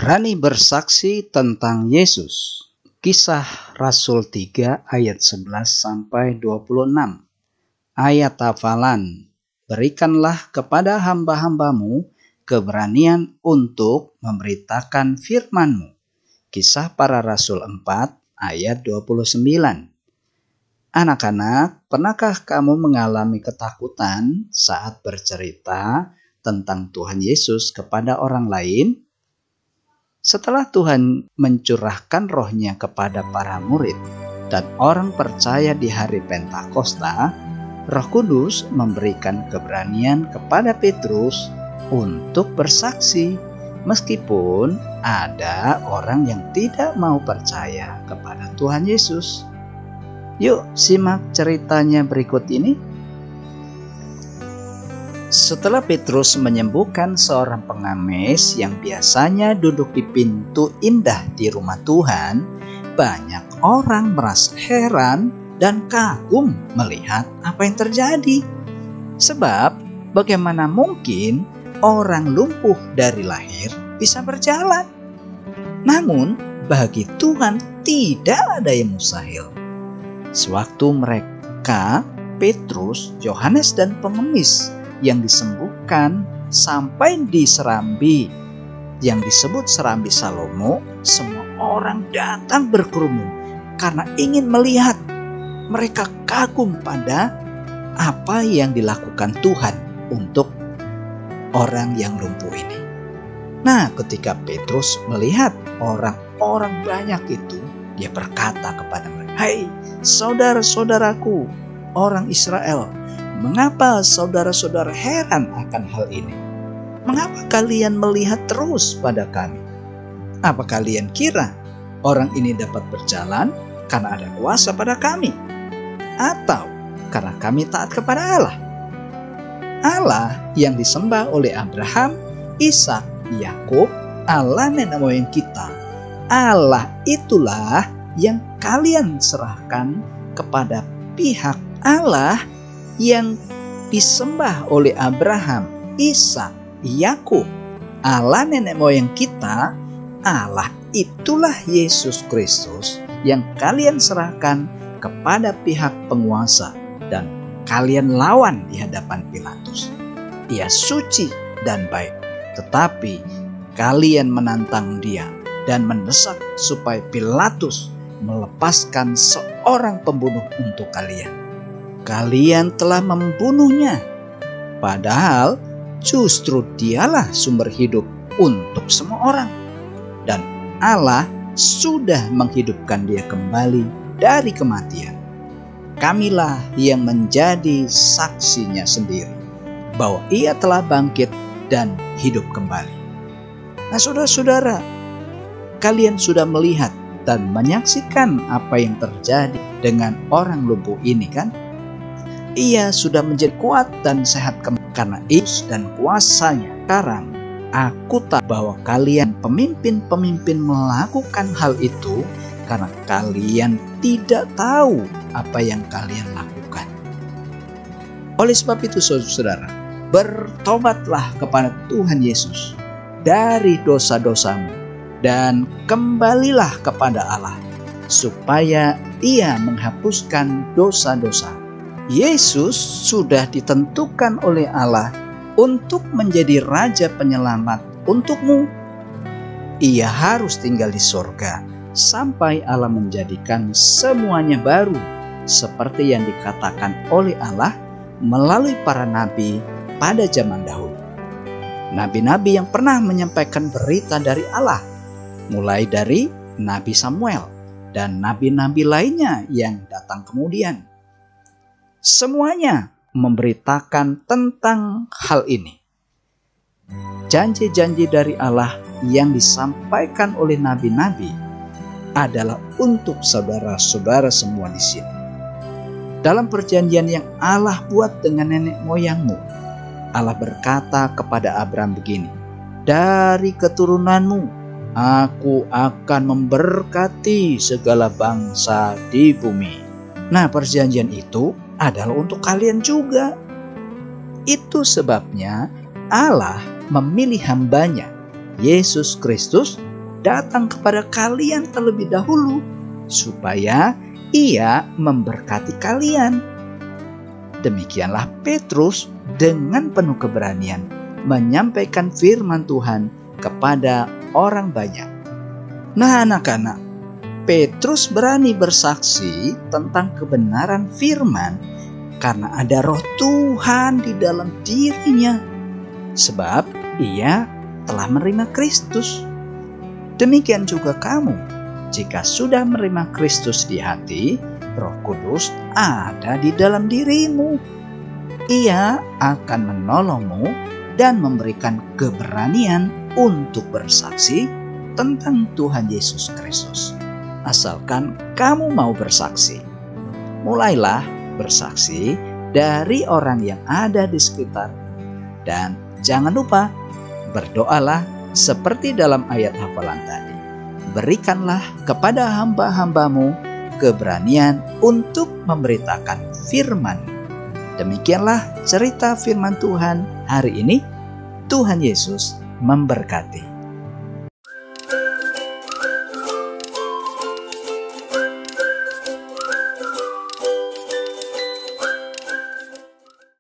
Berani bersaksi tentang Yesus. Kisah Rasul 3 ayat 11 sampai 26. Ayat hafalan. Berikanlah kepada hamba-hambamu keberanian untuk memberitakan firman-Mu. Kisah para Rasul 4 ayat 29. Anak-anak, pernahkah kamu mengalami ketakutan saat bercerita tentang Tuhan Yesus kepada orang lain? Setelah Tuhan mencurahkan roh-Nya kepada para murid dan orang percaya di hari Pentakosta, Roh Kudus memberikan keberanian kepada Petrus untuk bersaksi meskipun ada orang yang tidak mau percaya kepada Tuhan Yesus. Yuk simak ceritanya berikut ini. Setelah Petrus menyembuhkan seorang pengamis yang biasanya duduk di pintu indah di rumah Tuhan, banyak orang merasa heran dan kagum melihat apa yang terjadi. Sebab bagaimana mungkin orang lumpuh dari lahir bisa berjalan? Namun bagi Tuhan tidak ada yang mustahil. Sewaktu mereka, Petrus, Yohanes dan pengemis yang disembuhkan sampai di serambi yang disebut serambi Salomo, semua orang datang berkerumun karena ingin melihat. Mereka kagum pada apa yang dilakukan Tuhan untuk orang yang lumpuh ini. Nah, ketika Petrus melihat orang-orang banyak itu, dia berkata kepada mereka, "Hai saudara-saudaraku, orang Israel, mengapa saudara-saudara heran akan hal ini? Mengapa kalian melihat terus pada kami? Apa kalian kira orang ini dapat berjalan karena ada kuasa pada kami? Atau karena kami taat kepada Allah? Allah yang disembah oleh Abraham, Ishak, Yakub, Allah nenek moyang kita. Allah itulah yang kalian serahkan kepada pihak Allah yang disembah oleh Abraham, Ishak, Yakub, Allah nenek moyang kita. Allah itulah Yesus Kristus yang kalian serahkan kepada pihak penguasa dan kalian lawan di hadapan Pilatus. Ia suci dan baik, tetapi kalian menantang dia dan mendesak supaya Pilatus melepaskan seorang pembunuh untuk kalian. Kalian telah membunuhnya, padahal justru dialah sumber hidup untuk semua orang. Dan Allah sudah menghidupkan dia kembali dari kematian. Kamilah yang menjadi saksinya sendiri bahwa ia telah bangkit dan hidup kembali. Nah, saudara-saudara, kalian sudah melihat dan menyaksikan apa yang terjadi dengan orang lumpuh ini, kan? Ia sudah menjadi kuat dan sehat karena Yesus dan kuasanya. Sekarang aku tahu bahwa kalian pemimpin-pemimpin melakukan hal itu karena kalian tidak tahu apa yang kalian lakukan. Oleh sebab itu saudara, bertobatlah kepada Tuhan Yesus dari dosa-dosamu dan kembalilah kepada Allah supaya Ia menghapuskan dosa-dosa. Yesus sudah ditentukan oleh Allah untuk menjadi Raja Penyelamat untukmu. Ia harus tinggal di surga sampai Allah menjadikan semuanya baru, seperti yang dikatakan oleh Allah melalui para nabi pada zaman dahulu. Nabi-nabi yang pernah menyampaikan berita dari Allah, mulai dari Nabi Samuel dan nabi-nabi lainnya yang datang kemudian. Semuanya memberitakan tentang hal ini. Janji-janji dari Allah yang disampaikan oleh nabi-nabi adalah untuk saudara-saudara semua di sini. Dalam perjanjian yang Allah buat dengan nenek moyangmu, Allah berkata kepada Abraham begini, "Dari keturunanmu, aku akan memberkati segala bangsa di bumi." Nah, perjanjian itu adalah untuk kalian juga. Itu sebabnya Allah memilih hambanya, Yesus Kristus, datang kepada kalian terlebih dahulu, supaya Ia memberkati kalian. Demikianlah Petrus dengan penuh keberanian menyampaikan firman Tuhan kepada orang banyak. Nah anak-anak, Petrus berani bersaksi tentang kebenaran firman karena ada roh Tuhan di dalam dirinya, sebab ia telah menerima Kristus. Demikian juga kamu, jika sudah menerima Kristus di hati, Roh Kudus ada di dalam dirimu. Ia akan menolongmu dan memberikan keberanian untuk bersaksi tentang Tuhan Yesus Kristus. Asalkan kamu mau bersaksi, mulailah bersaksi dari orang yang ada di sekitar. Dan jangan lupa, berdoalah seperti dalam ayat hafalan tadi. Berikanlah kepada hamba-hambamu keberanian untuk memberitakan firman. Demikianlah cerita firman Tuhan hari ini. Tuhan Yesus memberkati.